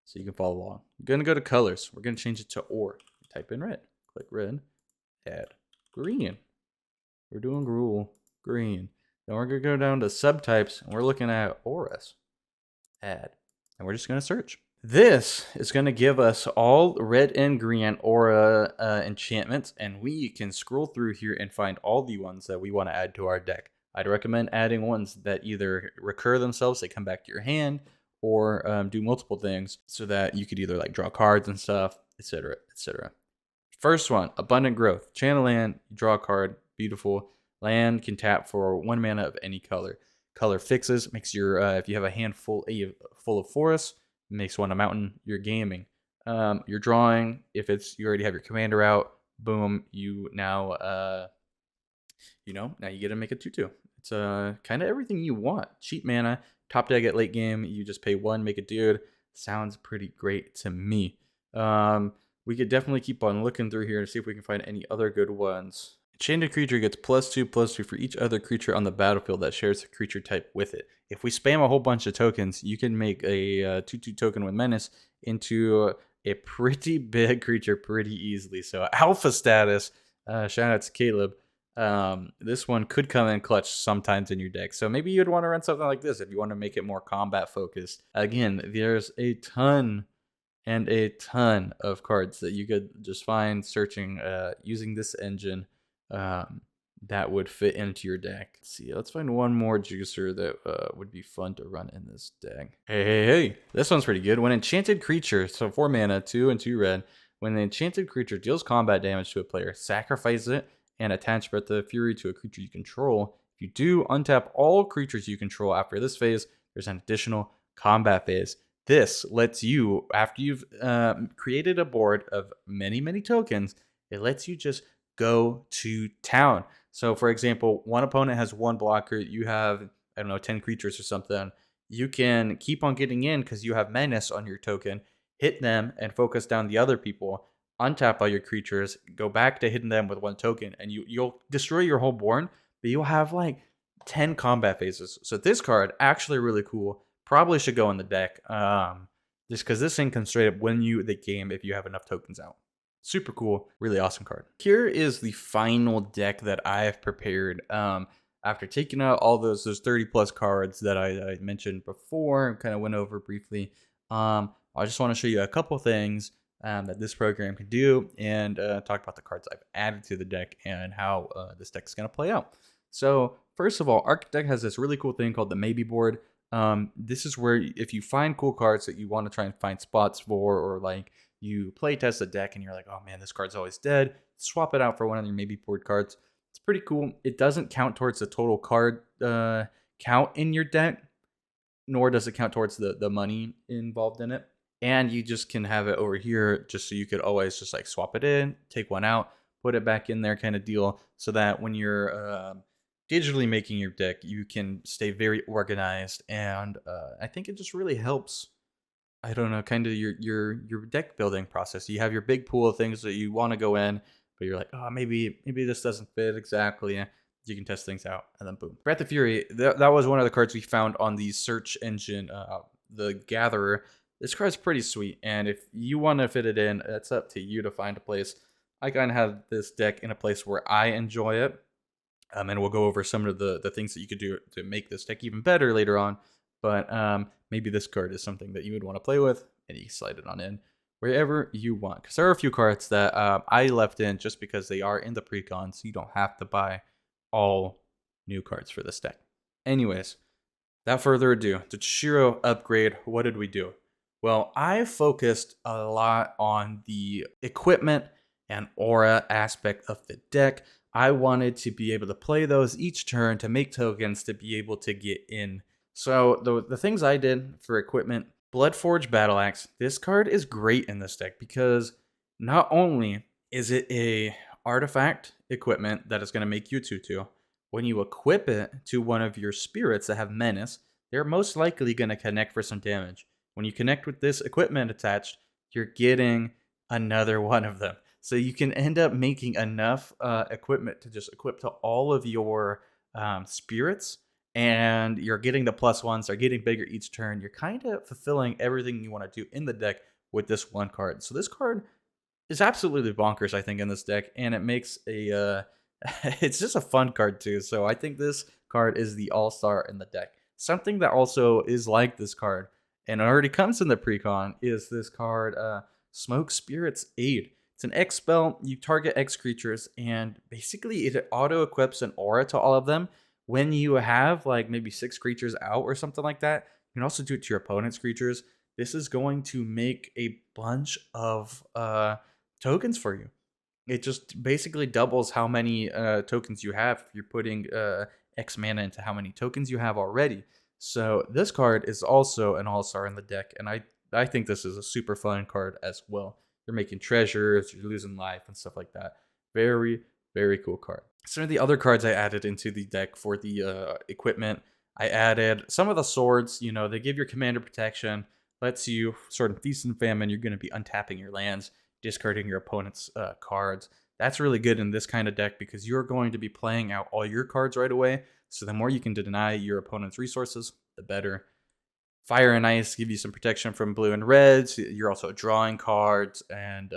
so you can follow along. I'm going to go to colors. We're going to change it to or. Type in red. Click red. Add green. We're doing Gruul. Green. Then we're going to go down to subtypes, and we're looking at auras. Add. And we're just going to search. This is going to give us all red and green aura enchantments, and we can scroll through here and find all the ones that we want to add to our deck. I'd recommend adding ones that either recur themselves, they come back to your hand, or do multiple things so that you could either like draw cards and stuff, etc., etc. First one, Abundant Growth. Channel land, draw a card, beautiful. Land can tap for 1 mana of any color. Color fixes, makes your, if you have a hand full of forests, makes one a mountain, you're gaming. You're drawing, if it's you already have your commander out, boom, now you get to make a 2/2. It's kind of everything you want. Cheap mana, top deck at late game, you just pay 1, make a dude. Sounds pretty great to me. We could definitely keep on looking through here to see if we can find any other good ones. Enchanted Creature gets +2/+2 for each other creature on the battlefield that shares a creature type with it. If we spam a whole bunch of tokens, you can make a 2/2 token with Menace into a pretty big creature pretty easily. So alpha status, shout out to Caleb. This one could come in clutch sometimes in your deck. So maybe you'd want to run something like this if you want to make it more combat focused. Again, there's a ton of cards that you could just find searching using this engine that would fit into your deck. Let's see, let's find one more juicer that would be fun to run in this deck. Hey, this one's pretty good. When Enchanted Creature, so 4 mana, 2 and 2 red, when an Enchanted Creature deals combat damage to a player, sacrifice it and attach Breath of Fury to a creature you control. If you do, untap all creatures you control after this phase. There's an additional combat phase. This lets you, after you've created a board of many, many tokens, it lets you just go to town. So, for example, one opponent has 1 blocker. You have, 10 creatures or something. You can keep on getting in because you have Menace on your token, hit them, and focus down the other people. Untap all your creatures, go back to hitting them with 1 token, and you'll destroy your whole board, but you'll have like 10 combat phases. So this card, actually really cool. Probably should go in the deck, just because this thing can straight up win you the game if you have enough tokens out. Super cool, really awesome card. Here is the final deck that I have prepared. After taking out all those 30 plus cards that I mentioned before, kind of went over briefly. I just want to show you a couple things that this program can do, and talk about the cards I've added to the deck and how this deck is going to play out. So first of all, Architect has this really cool thing called the Maybe board. This is where if you find cool cards that you want to try and find spots for, or like you play test a deck and you're like, oh man, this card's always dead, swap it out for one of your Maybe board cards. It's pretty cool. It doesn't count towards the total card count in your deck, nor does it count towards the money involved in it. And you just can have it over here just so you could always just like swap it in, take one out, put it back in there kind of deal, so that when you're digitally making your deck, you can stay very organized. And I think it just really helps, I don't know, kind of your deck building process. You have your big pool of things that you want to go in, but you're like, oh, maybe this doesn't fit exactly. You can test things out, and then boom. Breath of Fury, that was one of the cards we found on the search engine, the Gatherer. This card's pretty sweet, and if you want to fit it in, it's up to you to find a place. I kind of have this deck in a place where I enjoy it, and we'll go over some of the things that you could do to make this deck even better later on. But maybe this card is something that you would want to play with, and you can slide it on in wherever you want. Because there are a few cards that I left in just because they are in the Precons, so you don't have to buy all new cards for this deck. Anyways, without further ado, the Chishiro upgrade, what did we do? Well, I focused a lot on the equipment and aura aspect of the deck. I wanted to be able to play those each turn to make tokens to be able to get in. So the things I did for equipment, Bloodforge Battle Axe. This card is great in this deck because not only is it a artifact equipment that is going to make you 2/2, when you equip it to one of your spirits that have menace, they're most likely going to connect for some damage. When you connect with this equipment attached, you're getting another one of them. So you can end up making enough equipment to just equip to all of your spirits, and you're getting the +1s. They're getting bigger each turn. You're kind of fulfilling everything you want to do in the deck with this one card. So this card is absolutely bonkers, I think, in this deck, and it makes a it's just a fun card too. So I think this card is the all-star in the deck. Something that also is like this card, and it already comes in the precon, is this card, Smoke Spirit's Aid. It's an X spell. You target X creatures, and basically it auto-equips an aura to all of them, when you have like maybe 6 creatures out or something like that, you can also do it to your opponent's creatures. This is going to make a bunch of tokens for you. It just basically doubles how many tokens you have if you're putting X mana into how many tokens you have already. So this card is also an all-star in the deck, and I think this is a super fun card as well. You're making treasures, you're losing life, and stuff like that. Very, very cool card. Some of the other cards I added into the deck for the equipment, I added some of the swords. You know, they give your commander protection, lets you sort of feast and famine. You're going to be untapping your lands, discarding your opponent's cards. That's really good in this kind of deck because you're going to be playing out all your cards right away. So the more you can deny your opponent's resources, the better. Fire and Ice give you some protection from blue and reds. You're also drawing cards, and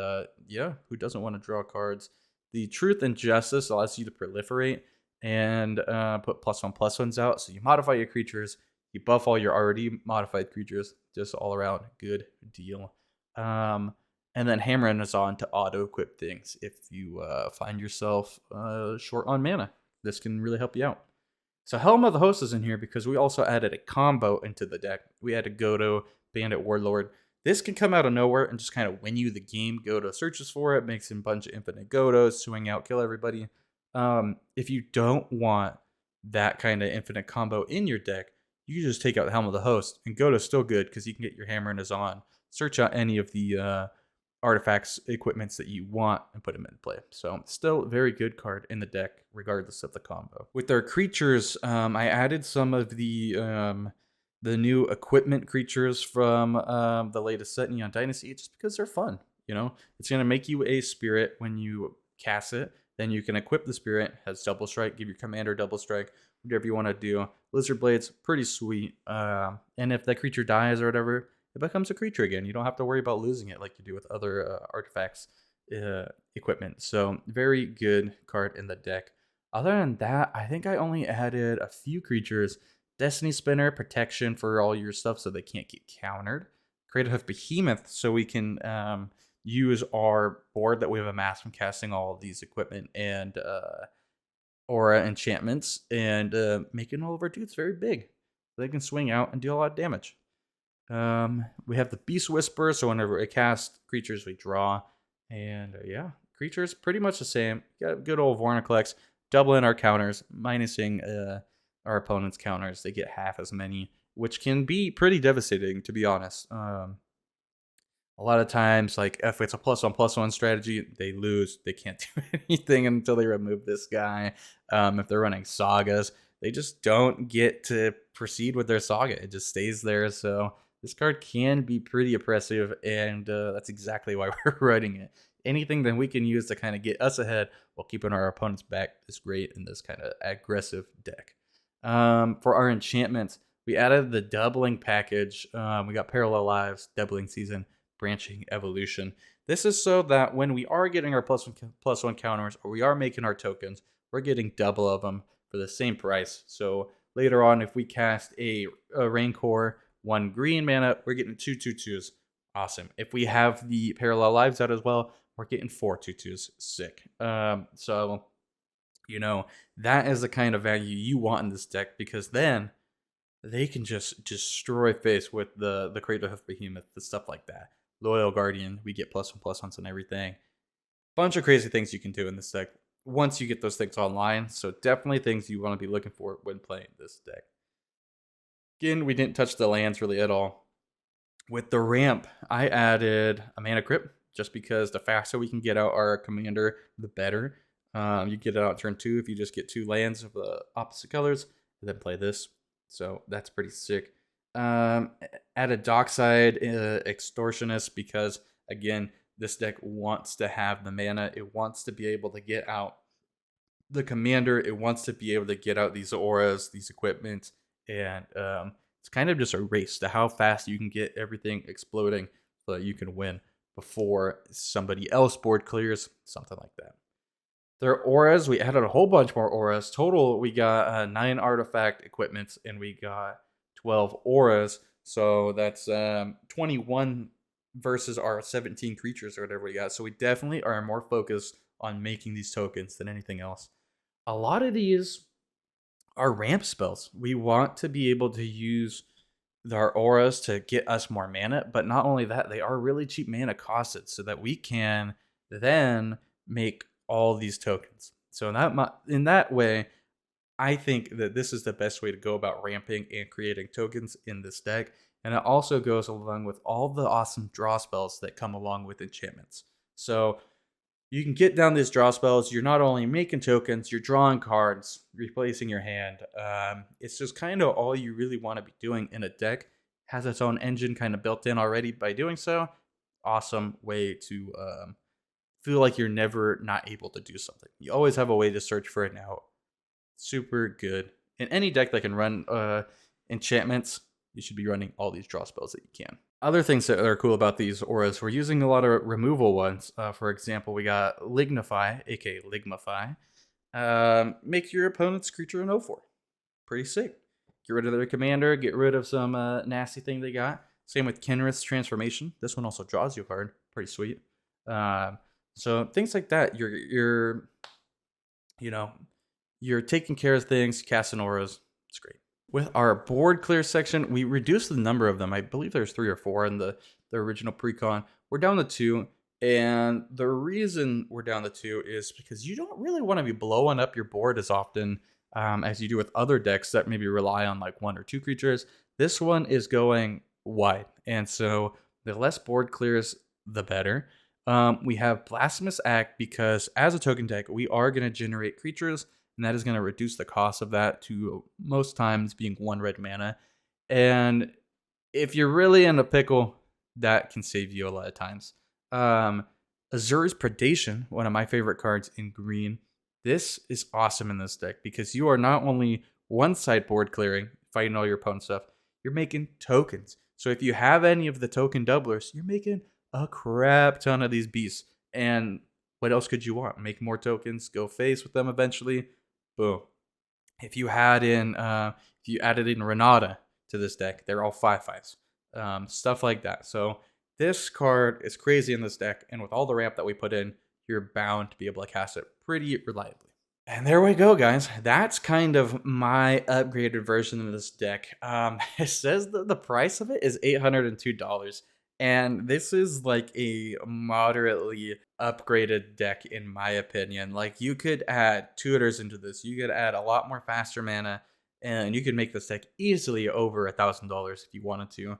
yeah, who doesn't want to draw cards? The Truth and Justice allows you to proliferate and put +1/+1s out. So you modify your creatures, you buff all your already modified creatures. Just all around good deal. And then Hammer is on to auto equip things if you find yourself short on mana. This can really help you out. So Helm of the Host is in here because we also added a combo into the deck. We added Godo, Bandit Warlord. This can come out of nowhere and just kind of win you the game. Godo searches for it, makes him a bunch of infinite Godos, swing out, kill everybody. If you don't want that kind of infinite combo in your deck, you just take out Helm of the Host, and Godo's still good because you can get your Hammer and Azan, search out any of the artifacts, equipments that you want, and put them in play. So still a very good card in the deck, regardless of the combo. With our creatures, I added some of the new equipment creatures from the latest set in Neon Dynasty, just because they're fun. You know, it's gonna make you a spirit when you cast it. Then you can equip the spirit, has double strike, give your commander double strike, whatever you want to do. Lizard Blade's pretty sweet. And if that creature dies or whatever, it becomes a creature again. You don't have to worry about losing it like you do with other artifacts equipment. So very good card in the deck. Other than that, I think I only added a few creatures. Destiny Spinner, protection for all your stuff so they can't get countered. Creative Hoof Behemoth, so we can use our board that we have amassed from casting all of these equipment and aura enchantments and making all of our dudes very big. They can swing out and deal a lot of damage. We have the Beast Whisperer, so whenever we cast creatures, we draw. And yeah, creatures pretty much the same. Got good old Vornaclex, doubling our counters, minusing our opponent's counters. They get half as many, which can be pretty devastating, to be honest. A lot of times, like if it's a +1/+1 strategy, they lose. They can't do anything until they remove this guy. If they're running sagas, they just don't get to proceed with their saga. It just stays there. So this card can be pretty oppressive, and that's exactly why we're writing it. Anything that we can use to kind of get us ahead while keeping our opponents back is great in this kind of aggressive deck. For our enchantments, we added the doubling package. We got Parallel Lives, Doubling Season, Branching Evolution. This is so that when we are getting our +1/+1 counters, or we are making our tokens, we're getting double of them for the same price. So later on, if we cast a Rancor, 1 green mana, we're getting 2/2/2s. Awesome. If we have the Parallel Lives out as well, we're getting 4/2/2s. Sick. So, you know, that is the kind of value you want in this deck, because then they can just destroy face with the Creative Hoof Behemoth, the stuff like that. Loyal Guardian, we get +1/+1s and everything. Bunch of crazy things you can do in this deck once you get those things online. So definitely things you want to be looking for when playing this deck. Again, we didn't touch the lands really at all. With the ramp, I added a mana crypt, just because the faster we can get out our commander, the better. You get it out turn 2 if you just get 2 lands of the opposite colors, and then play this. So that's pretty sick. Added Dockside Extortionist, because again, this deck wants to have the mana. It wants to be able to get out the commander. It wants to be able to get out these auras, these equipment, and it's kind of just a race to how fast you can get everything exploding so that you can win before somebody else board clears, something like that. Their auras, we added a whole bunch more auras. Total, we got 9 artifact equipments, and we got 12 auras. So that's 21 versus our 17 creatures or whatever we got. So we definitely are more focused on making these tokens than anything else. A lot of these our ramp spells. We want to be able to use our auras to get us more mana, but not only that, they are really cheap mana costed so that we can then make all these tokens. So in that way, I think that this is the best way to go about ramping and creating tokens in this deck. And it also goes along with all the awesome draw spells that come along with enchantments. So you can get down these draw spells. You're not only making tokens, you're drawing cards, replacing your hand. It's just kind of all you really want to be doing in a deck. Has its own engine kind of built in already by doing so. Awesome way to feel like you're never not able to do something. You always have a way to search for it now. Super good. In any deck that can run enchantments, you should be running all these draw spells that you can. Other things that are cool about these auras, we're using a lot of removal ones. For example, we got Lignify, aka Ligmify. Make your opponent's creature an 0/4. Pretty sick. Get rid of their commander, get rid of some nasty thing they got. Same with Kenrith's Transformation. This one also draws you a card. Pretty sweet. So things like that, you're taking care of things, casting auras. It's great. With our board clear section, we reduced the number of them. I believe there's 3 or 4 in the original Precon. We're down to 2. And the reason we're down to 2 is because you don't really want to be blowing up your board as often as you do with other decks that maybe rely on like 1 or 2 creatures. This one is going wide. And so the less board clears, the better. We have Blasphemous Act because as a token deck, we are going to generate creatures. And that is going to reduce the cost of that to most times being 1 red mana. And if you're really in a pickle, that can save you a lot of times. Azure's Predation, one of my favorite cards in green. This is awesome in this deck because you are not only one side board clearing, fighting all your opponent's stuff, you're making tokens. So if you have any of the token doublers, you're making a crap ton of these beasts. And what else could you want? Make more tokens, go face with them eventually. Boom. If you added in Renata to this deck, they're all 5/5s. Stuff like that. So this card is crazy in this deck, and with all the ramp that we put in, you're bound to be able to cast it pretty reliably. And there we go, guys. That's kind of my upgraded version of this deck. It says that the price of it is $802. And this is like a moderately upgraded deck, in my opinion. Like, you could add tutors into this. You could add a lot more faster mana, and you could make this deck easily over $1,000 if you wanted to.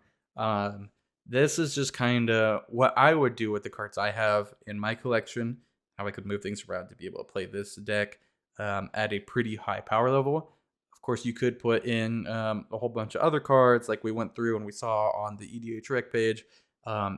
This is just kind of what I would do with the cards I have in my collection, how I could move things around to be able to play this deck at a pretty high power level. Of course, you could put in a whole bunch of other cards like we went through and we saw on the EDH rec page.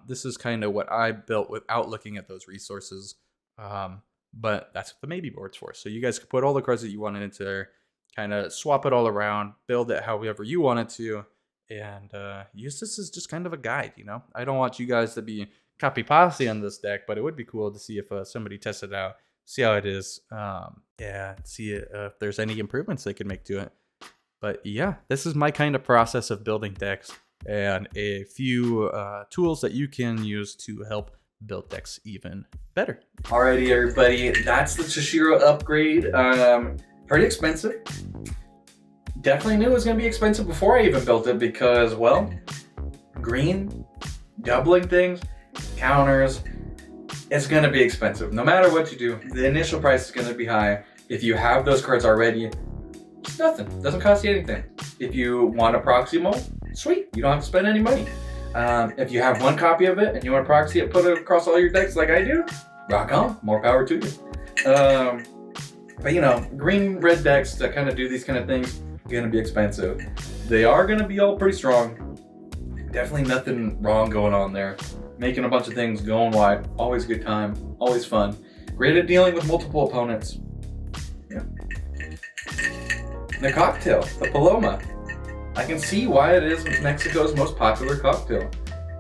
This is kind of what I built without looking at those resources. But that's what the maybe board's for. So you guys could put all the cards that you wanted into there, kind of swap it all around, build it however you wanted to, and use this as just kind of a guide, I don't want you guys to be copy-pasty on this deck, but it would be cool to see if somebody tested it out, see how it is, see if there's any improvements they could make to it. But yeah, this is my kind of process of building decks, and a few tools that you can use to help build decks even better. Alrighty, everybody, that's the Chishiro upgrade. Pretty expensive. Definitely knew it was going to be expensive before I even built it because, well, green, doubling things, counters, it's going to be expensive. No matter what you do, the initial price is going to be high. If you have those cards already, it's nothing. It doesn't cost you anything. If you want a proxy mold, sweet. You don't have to spend any money. If you have one copy of it and you want to proxy it, put it across all your decks like I do, rock on. More power to you. But green, red decks that kind of do these kind of things are going to be expensive. They are going to be all pretty strong. Definitely nothing wrong going on there. Making a bunch of things, going wide, always a good time, always fun. Great at dealing with multiple opponents. Yeah. The cocktail, the Paloma. I can see why it is Mexico's most popular cocktail.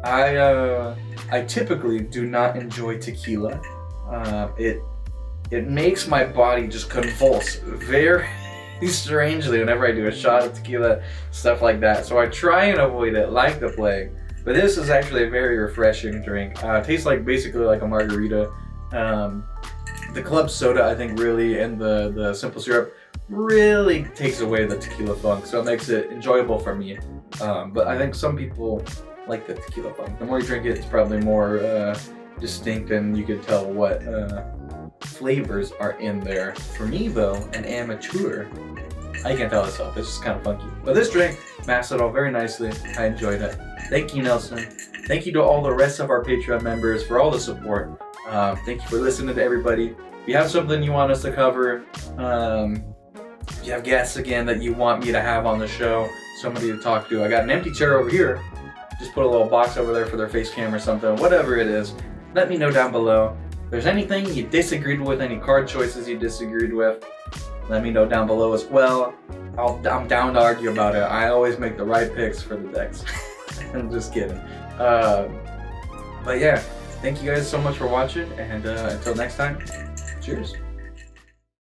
I typically do not enjoy tequila. It makes my body just convulse very strangely whenever I do a shot of tequila, stuff like that. So I try and avoid it like the plague. But this is actually a very refreshing drink. Tastes basically like a margarita. The club soda, I think, really, and the simple syrup really takes away the tequila funk, so it makes it enjoyable for me. But I think some people like the tequila funk. The more you drink it, it's probably more distinct, and you can tell what flavors are in there. For me though, an amateur, I can't tell this off. It's just kind of funky. But this drink masked it all very nicely. I enjoyed it. Thank you, Nelson. Thank you to all the rest of our Patreon members for all the support. Thank you for listening to everybody. If you have something you want us to cover, if you have guests again that you want me to have on the show, somebody to talk to, I got an empty chair over here. Just put a little box over there for their face cam or something. Whatever it is, let me know down below. If there's anything you disagreed with, any card choices you disagreed with, let me know down below as well. I'm down to argue about it. I always make the right picks for the decks. I'm just kidding. But yeah, thank you guys so much for watching, and until next time, cheers.